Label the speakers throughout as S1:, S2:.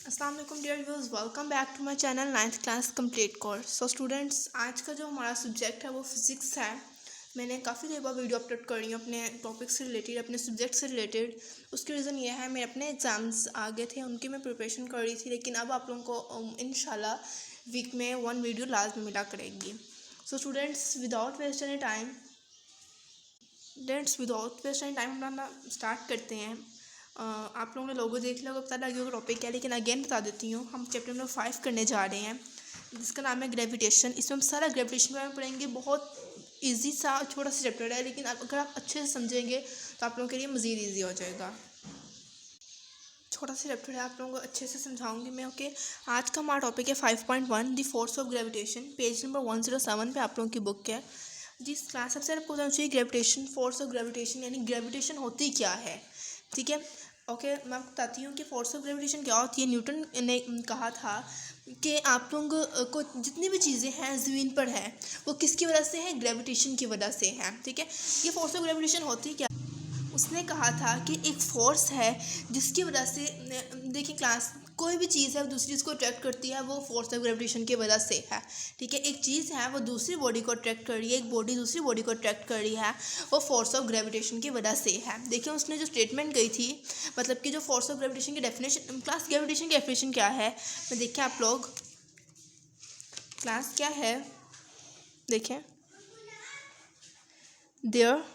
S1: अस्सलाम वालेकुम dear viewers, welcome back to my channel 9th class complete course. So students, आज का जो हमारा सब्जेक्ट है वो फिज़िक्स है। मैंने काफ़ी देर बाद वीडियो अपलोड कर रही हूँ अपने टॉपिक से रिलेटेड, अपने सब्जेक्ट से रिलेटेड। उसकी रीज़न ये है, मेरे अपने एग्ज़ाम्स आ गए थे, उनकी मैं प्रिपरेशन कर रही थी, लेकिन अब आप लोगों को इंशाल्लाह वीक में 1 वीडियो लाजमी मिला करेगी। So students, without waste any time हम अपना स्टार्ट करते हैं। आप लोगों ने लोगो देख लिया होगा, पता लग गया टॉपिक क्या है, लेकिन अगेन बता देती हूँ। हम चैप्टर नंबर 5 करने जा रहे हैं, जिसका नाम है ग्रेविटेशन। इसमें हम सारा ग्रेविटेशन के बारे में पढ़ेंगे। बहुत इजी सा छोटा सा चैप्टर है, लेकिन अगर आप अच्छे से समझेंगे तो आप लोगों के लिए मज़ीद ईजी हो जाएगा। छोटा सा चैप्टर है, आप लोगों को अच्छे से समझाऊंगी मैं। ओके, आज का हमारा टॉपिक है 5.1 the force of gravitation. Page number 107 पे आप लोगों की बुक है। जिस क्लास सबसे आपको बताना चाहिए ग्रेविटेशन, फोर्स ऑफ ग्रेविटेशन, यानी ग्रेविटेशन होती क्या है। ठीक है, ओके, मैं आपको बताती हूँ कि फोर्स ऑफ ग्रेविटेशन क्या होती है। न्यूटन ने कहा था कि आप लोगों को जितनी भी चीज़ें हैं ज़मीन पर है, वो किसकी वजह से है? ग्रेविटेशन की वजह से है। ठीक है, ये फोर्स ऑफ ग्रेविटेशन होती क्या? उसने कहा था कि एक फोर्स है जिसकी वजह से, देखिए क्लास, कोई भी चीज़ है वो दूसरी चीज़ को अट्रैक्ट करती है, वो फोर्स ऑफ ग्रेविटेशन की वजह से है। ठीक है, एक चीज़ है वो दूसरी बॉडी को अट्रैक्ट कर रही है, एक बॉडी दूसरी बॉडी को अट्रैक्ट कर रही है, वो फोर्स ऑफ ग्रेविटेशन की वजह से है। देखिए उसने जो स्टेटमेंट कही थी, मतलब कि जो फोर्स ऑफ ग्रेविटेशन की डेफिनेशन, क्लास ग्रेविटेशन की डेफिनेशन क्या है, मैं देखिए आप लोग क्लास क्या है, देखें देयर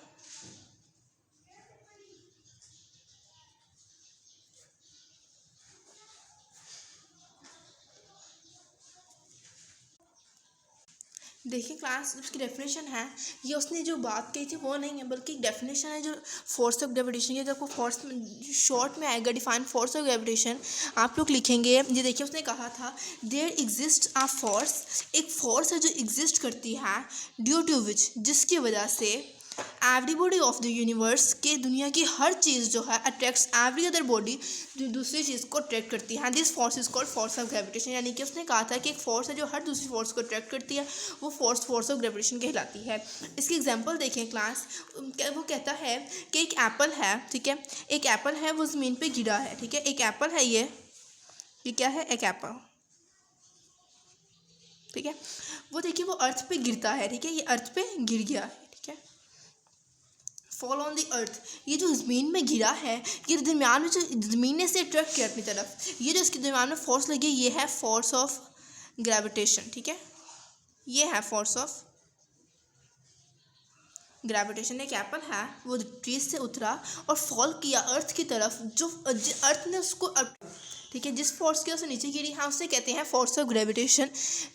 S1: देखिए क्लास, उसकी डेफिनेशन है, ये उसने जो बात कही थी वो नहीं है, बल्कि डेफिनेशन है जो फोर्स ऑफ ग्रेविटेशन की। जब आपको फोर्स शॉर्ट में आएगा डिफाइन फोर्स ऑफ ग्रेविटेशन, आप लोग लिखेंगे। ये देखिए उसने कहा था देयर एग्जिस्ट अ फोर्स, एक फोर्स है जो एग्जिस्ट करती है, ड्यू टू विच, जिसकी वजह से एवरीबॉडी ऑफ द यूनिवर्स, के दुनिया की हर चीज़ जो है अट्रैक्ट्स एवरी अदर बॉडी, जो दूसरी चीज़ को अट्रैक्ट करती है। This force is called force of gravitation. यानी कि उसने कहा था कि एक फोर्स है जो हर दूसरी फोर्स को अट्रैक्ट करती है, वो फोर्स ऑफ ग्रेविटेशन कहलाती है। इसकी एग्जांपल देखें क्लास, वो कहता है कि एक एप्पल है, ठीक है, एक एप्पल है, वो ज़मीन पे गिरा है। ठीक है, एक एप्पल है, ये क्या है? एक एप्पल। ठीक है, वो देखिए वो अर्थ पे गिरता है। ठीक है, ये अर्थ पे गिर गया है। ठीक है, फॉल ऑन द अर्थ, ये जो ज़मीन में गिरा है, ये दरमियान में जो ज़मीन ने से अट्रैक्ट किया अपनी तरफ, ये जो इसके दरमियान में फोर्स लगी, ये है फोर्स ऑफ ग्रेविटेशन। ठीक है, ये है फोर्स ऑफ ग्रेविटेशन। एक एप्पल है, वो ट्रीज से उतरा और फॉल किया अर्थ की तरफ, जो अर्थ ने उसको, ठीक है, जिस फोर्स की वजह से नीचे गिरी है उसे कहते हैं फोर्स ऑफ ग्रेविटेशन।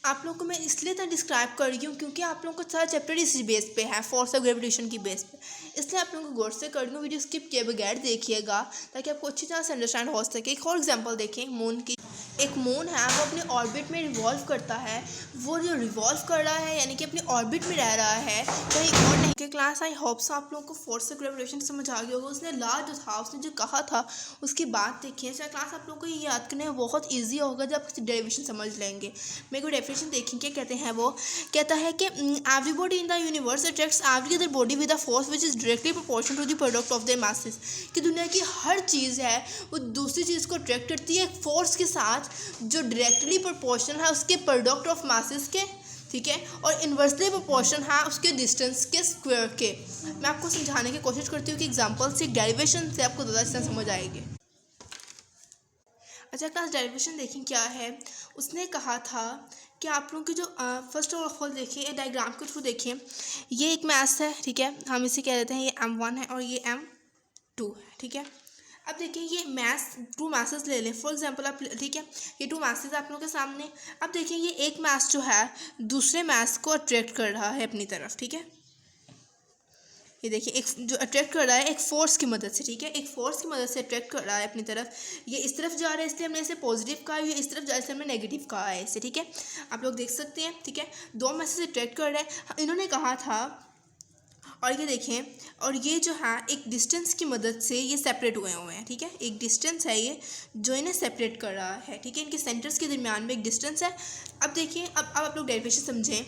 S1: आप लोगों को मैं इसलिए तो डिस्क्राइब कर रही हूँ क्योंकि आप लोगों को सारा चैप्टर इसी बेस पे है, फोर्स ऑफ ग्रेविटेशन की बेस पे, इसलिए आप लोगों को गौर से कर रही हूँ। वीडियो स्किप किए बगैर देखिएगा ताकि आपको अच्छी तरह से अंडरस्टैंड हो सके। एक और एग्जाम्पल देखें मून की। एक मून है, वो अपने ऑर्बिट में रिवॉल्व करता है, वो जो रिवॉल्व कर रहा है यानी कि अपने ऑर्बिट में रह रहा है, कहीं और नहीं। कि क्लास, आई होप सो आप लोगों को फोर्स ऑफ ग्रेविटेशन समझ आ गया होगा। उसने ला जो था, उसने जो कहा था, उसकी बात देखिए। चाहे क्लास आप लोगों को ये याद करने में बहुत ईजी होगा जब आप डेरिवेशन समझ लेंगे। मेरे को डेफिनेशन देखेंगे, कहते हैं, वो कहता है कि every body in the universe attracts every other body with a force which is directly proportional to the product of their masses. कि दुनिया की हर चीज़ है वो दूसरी चीज़ को अट्रैक्ट करती है एक फोर्स के साथ जो डायरेक्टली प्रोपोर्शनल है उसके प्रोडक्ट ऑफ मासेस के। ठीक है, और इन्वर्सली प्रोपोर्शन है उसके डिस्टेंस के स्क्वायर के। मैं आपको समझाने की कोशिश करती हूँ कि एग्जांपल से, डेरिवेशन से आपको ज़्यादा अच्छे समझ आएगी। अच्छा क्लास, डेरिवेशन देखें क्या है। उसने कहा था कि आप लोगों की जो फर्स्ट ऑफ ऑल देखिए, डायग्राम के थ्रू देखिए, ये एक मैथ है। ठीक है, हम इसे कह देते हैं ये M1 है और ये M2 है। ठीक है, अब देखिए ये मैथ्स, टू मैसेज ले लें फॉर एग्जांपल आप। ठीक है, ये टू मैसेज आप लोगों के सामने। अब देखिए ये एक मैथ जो है दूसरे मैथ्स को अट्रैक्ट कर रहा है अपनी तरफ। ठीक है, ये देखिए एक जो अट्रैक्ट कर रहा है एक फोर्स की मदद से। ठीक है, एक फोर्स की मदद से अट्रैक्ट कर रहा है अपनी तरफ। ये इस तरफ जा रहा है इसलिए हमने इसे पॉजिटिव कहा है, ये इस तरफ जा रहा है इसलिए हमने नेगेटिव कहा है इसे। ठीक है, आप लोग देख सकते हैं। ठीक है, दो मैसेज अट्रैक्ट कर रहे हैं, इन्होंने कहा था। और ये देखें, और ये जो है एक डिस्टेंस की मदद से ये सेपरेट हुए हैं। ठीक है, एक डिस्टेंस है ये जो इन्हें सेपरेट कर रहा है। ठीक है, इनके सेंटर्स के दरमियान में एक डिस्टेंस है। अब देखिए, अब आप लोग डेरिवेशन समझें।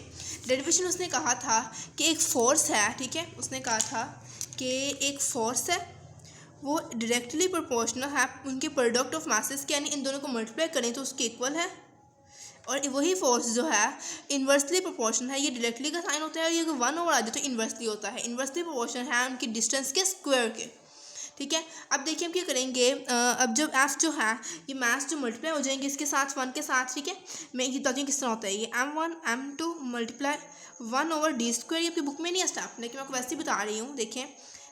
S1: डेरिवेशन उसने कहा था कि एक फोर्स है। ठीक है, उसने कहा था कि एक फोर्स है वो डायरेक्टली प्रोपोर्शनल है उनके प्रोडक्ट ऑफ मासेस के, यानी इन दोनों को मल्टीप्लाई करें तो उसके इक्वल है। और वही फोर्स जो है इन्वर्सली प्रोपोर्शनल है, ये डायरेक्टली का साइन होता है, और ये 1 आ जाए तो इन्वर्सली होता है। इन्वर्सली प्रोपोर्शनल है उनकी डिस्टेंस के स्क्वायर के, ठीक है। अब देखिए हम क्या करेंगे, अब जब एफ जो है ये मैथ्स जो मल्टीप्लाई हो जाएंगे इसके साथ 1 के साथ, ठीक है। मैं ये बताती हूँ किस तरह होता है ये m1 m2 मल्टीप्लाई 1/d²। ये आपकी बुक में नहीं है स्टाफ, लेकिन मैं आपको वैसे ही बता रही हूँ। देखें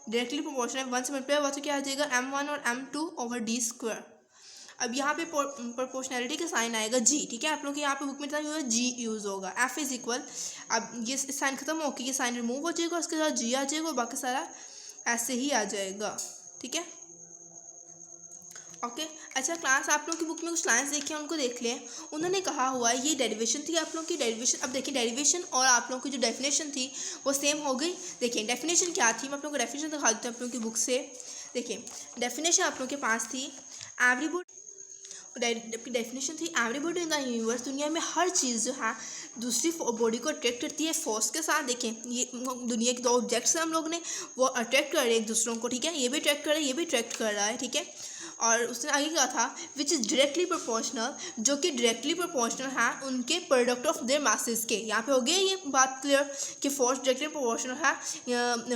S1: डायरेक्टली प्रोपोर्शनल 1 से मल्टीप्लाई हुआ तो क्या आ जाएगा m1 और m2/d²। अब यहाँ पे प्रोपोर्शनैलिटी का साइन आएगा जी, ठीक है। आप लोग यहाँ पे बुक में हुआ जी यूज़ होगा, एफ इज इक्वल। अब ये साइन खत्म होकर ये साइन रिमूव हो जाएगा, उसके साथ जी आ जाएगा और बाकी सारा ऐसे ही आ जाएगा, ठीक है। ओके अच्छा क्लास, आप लोग की बुक में कुछ लाइन्स देखिए उनको देख लें। उन्होंने कहा हुआ ये डेरिवेशन थी आप लोग की डेरिवेशन। अब देखिए डेरिवेशन और आप लोगों की जो डेफिनेशन थी वो सेम हो गई। देखिए डेफिनेशन क्या थी, मैं आप लोगों को डेफिनेशन दिखा देती हूँ आप लोगों की बुक से। देखिए डेफिनेशन आप लोगों के पास थी डेफिनेशन थी एवरीबॉडी इन द यूनिवर्स, दुनिया में हर चीज़ जो है दूसरी बॉडी को अट्रैक्ट करती है फोर्स के साथ। देखें ये दुनिया के 2 ऑब्जेक्ट्स हैं हम लोग ने, वो अट्रैक्ट कर रहे हैं एक दूसरों को, ठीक है। ये भी अट्रैक्ट कर रहा है, ये भी अट्रैक्ट कर रहा है, ठीक है। और उसने आगे कहा था विच इज़ डायरेक्टली प्रोपोर्शनल, जो कि डायरेक्टली प्रोपोर्शनल है उनके प्रोडक्ट ऑफ देयर मासेस के। यहाँ पे हो गया ये बात क्लियर कि फोर्स डायरेक्टली प्रोपोर्शनल है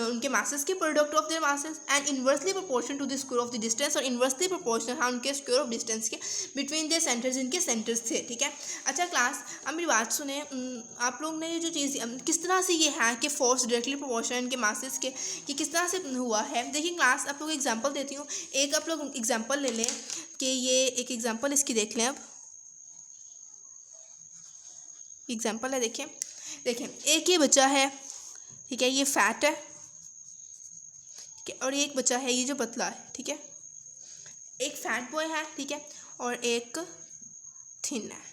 S1: उनके मासेस के product of their masses, and inversely proportional to the square of the distance, और इन्वर्सली प्रोपोर्शनल है उनके स्क्वायर ऑफ डिस्टेंस के बिटवीन देयर सेंटर्स, इनके सेंटर्स थे, ठीक है। अच्छा क्लास अब मेरी बात सुने, आप लोग ने जो चीज़ किस तरह से ये है कि फोर्स डायरेक्टली प्रोपोर्शनल इनके मासेस के, ये किस तरह से हुआ है। देखिए क्लास आप लोग एग्जांपल देती हूँ, एक आप लोग एग्जांपल ले लें कि ये एक एग्जांपल इसकी देख लें। अब एग्जांपल है, देखें एक ये बच्चा है, ठीक है, ये फैट है, ठीक है, और एक बच्चा है ये जो पतला है, ठीक है। एक फैट बॉय है, ठीक है, और एक थिन है।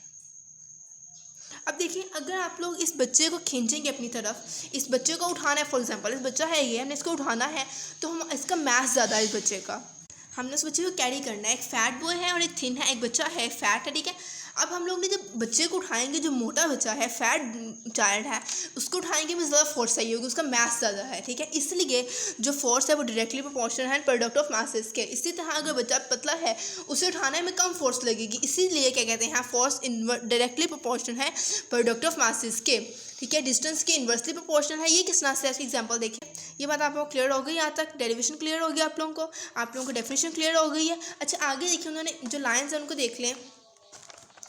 S1: अब देखिए अगर आप लोग इस बच्चे को खींचेंगे अपनी तरफ, इस बच्चे को उठाना है, फॉर एग्जांपल इस बच्चा है ये, हमने इसको उठाना है तो हम इसका मास ज़्यादा है इस बच्चे का, हमने उस बच्चे को कैरी करना है। एक फैट बॉय है और एक थिन है, एक बच्चा है फैट है, ठीक है। अब हम लोग ने जब बच्चे को उठाएंगे, जो मोटा बच्चा है फैट चाइल्ड है उसको उठाएंगे में ज़्यादा फोर्स चाहिए होगी, उसका मास ज़्यादा है, ठीक है। इसलिए जो फोर्स है वो डायरेक्टली प्रोपोर्शनल है प्रोडक्ट ऑफ मासेस के। इसी तरह अगर बच्चा पतला है उसे उठाने में कम फोर्स लगेगी, इसीलिए क्या कहते हैं फोर्स डायरेक्टली प्रोपोर्शनल है प्रोडक्ट ऑफ मासेस के, ठीक है। डिस्टेंस के इन्वर्सली प्रोपोर्शनल है। ये किस तरह से एग्जाम्पल देखिए, ये बात आप लोग क्लियर हो गई, यहाँ तक डेरिवेशन क्लियर हो गया आप लोगों को, आप लोगों को डेफिनेशन क्लियर हो गई है। अच्छा आगे देखिए उन्होंने जो लाइन्स है उनको देख लें।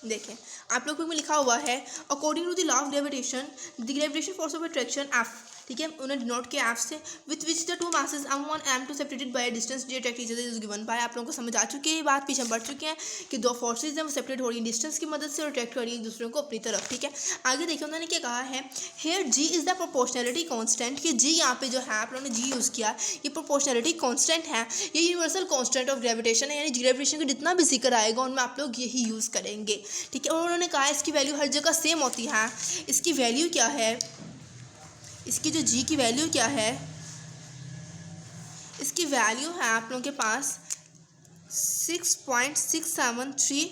S1: देखें आप लोगों में लिखा हुआ है according to the law of gravitation the gravitation force of attraction F, ठीक है, उन्होंने डिनोट किया एफ से, with which the 2 masses m1 m2 separated by distance D attract each other is given by. आप लोगों को समझ आ चुकी है ये बात, पीछे हम बढ़ चुके हैं कि 2 फोर्सेज हैं वो सेपरेट हो रही है डिस्टेंस की मदद से और अट्रैक्ट कर रही है एक दूसरे को अपनी तरफ, ठीक है। आगे देखिए उन्होंने क्या कहा है, here G is the proportionality constant, कि जी यहाँ पे जो है आप लोगों ने जी यूज़ किया, ये प्रोपोर्शनैलिटी कांस्टेंट है, ये यूनिवर्सल कांस्टेंट ऑफ ग्रेविटेशन है, यानी ग्रेविटेशन का जितना भी जिक्र आएगा उनमें आप लोग यही यूज़ करेंगे, ठीक है। और उन्होंने कहा इसकी वैल्यू हर जगह सेम होती है। इसकी वैल्यू क्या है, इसकी जो जी की वैल्यू क्या है, इसकी वैल्यू है आप लोगों के पास 6.673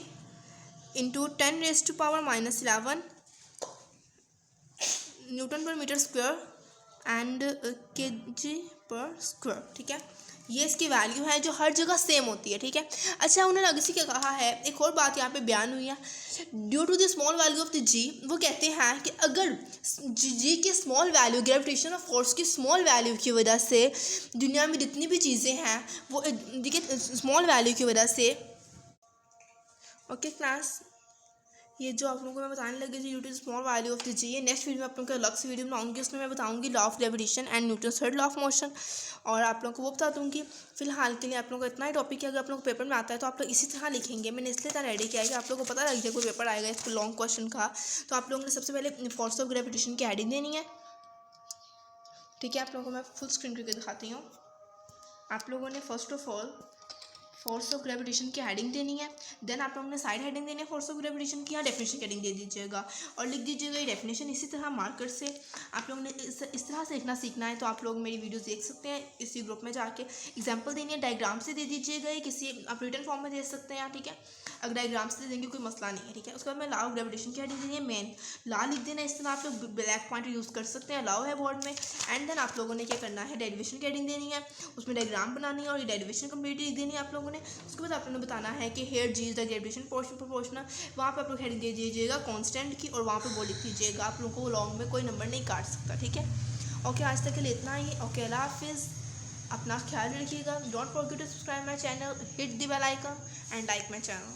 S1: इंटू 10⁻⁻11 न्यूटन पर मीटर स्क्वायर एंड kg पर स्क्वायर, ठीक है। ये इसकी वैल्यू है जो हर जगह सेम होती है, ठीक है। अच्छा उन्होंने आगे से क्या कहा है, एक और बात यहाँ पे बयान हुई है, due to the small value of the G, वो कहते हैं कि अगर जी की small value gravitation of force की स्मॉल वैल्यू की वजह से दुनिया में जितनी भी चीज़ें हैं वो देखिए स्मॉल वैल्यू की वजह से, ओके क्लास, ये जो आप लोगों को मैं बताने लगी थी due to small value of the G, ये नेक्स्ट वीडियो में आप लोगों को अलग से वीडियो बनाऊंगी, उसमें मैं बताऊंगी law of gravitation and Newton third law of motion, और आप लोगों को वो बता दूंगी। फिलहाल के लिए आप लोगों को इतना ही टॉपिक है, अगर आप लोगों को पेपर में आता है तो आप लोग इसी तरह लिखेंगे। मैंने इसलिए तरह रेडी किया है कि आप लोगों को पता लग जाए कोई पेपर आएगा इस पर लॉन्ग क्वेश्चन का, तो आप लोगों ने सबसे पहले फोर्स ऑफ ग्रेविटेशन की हेडिंग देनी है, ठीक है। आप लोगों को मैं फुल स्क्रीन करके दिखाती हूँ। आप लोगों ने first of all force of gravitation की हेडिंग देनी है। देन आप लोगों ने साइड हेडिंग देनी है फोर्स ऑफ ग्रेविटेशन की, यहाँ डेफिनेशन हेडिंग दे दीजिएगा और लिख दीजिएगा ये डेफिनेशन। इसी तरह मार्कर से आप लोगों ने इस तरह से लिखना सीखना है। तो आप लोग मेरी वीडियोस देख सकते हैं इसी ग्रुप में जाके। एग्जांपल देनी है, डायग्राम से दे दीजिएगा, ये किसी आप रिटन फॉर्म में दे सकते हैं, ठीक है। अगर डायग्राम से दे देंगे कोई मसला नहीं है, ठीक है। उसके बाद में लॉ ऑफ ग्रेविटेशन की हेडिंग देनी है मेन, लॉ लिख देना। इस तरह आप लोग ब्लैक पॉइंट यूज़ कर सकते हैं, लॉ है बोर्ड में। एंड देन आप लोगों ने क्या करना है, डेरिवेशन की हेडिंग देनी है, उसमें डायग्राम बनानी है और ये डेरिवेशन कंप्लीट लिख देनी है आप लोगों ने। उसके बाद आप लोगों ने बताना है कि here G is the gravitation proportional, वहाँ पर आप लोग हेडिंग दे दीजिएगा कांस्टेंट की और वहाँ पर वो लिख दीजिएगा। आप लोगों को लॉन्ग में कोई नंबर नहीं काट सकता, ठीक है। ओके, आज तक के लिए इतना ही। ओके, अल्लाह हाफिज़, अपना ख्याल रखिएगा। Don't forget to subscribe my channel, hit the bell icon and like my channel.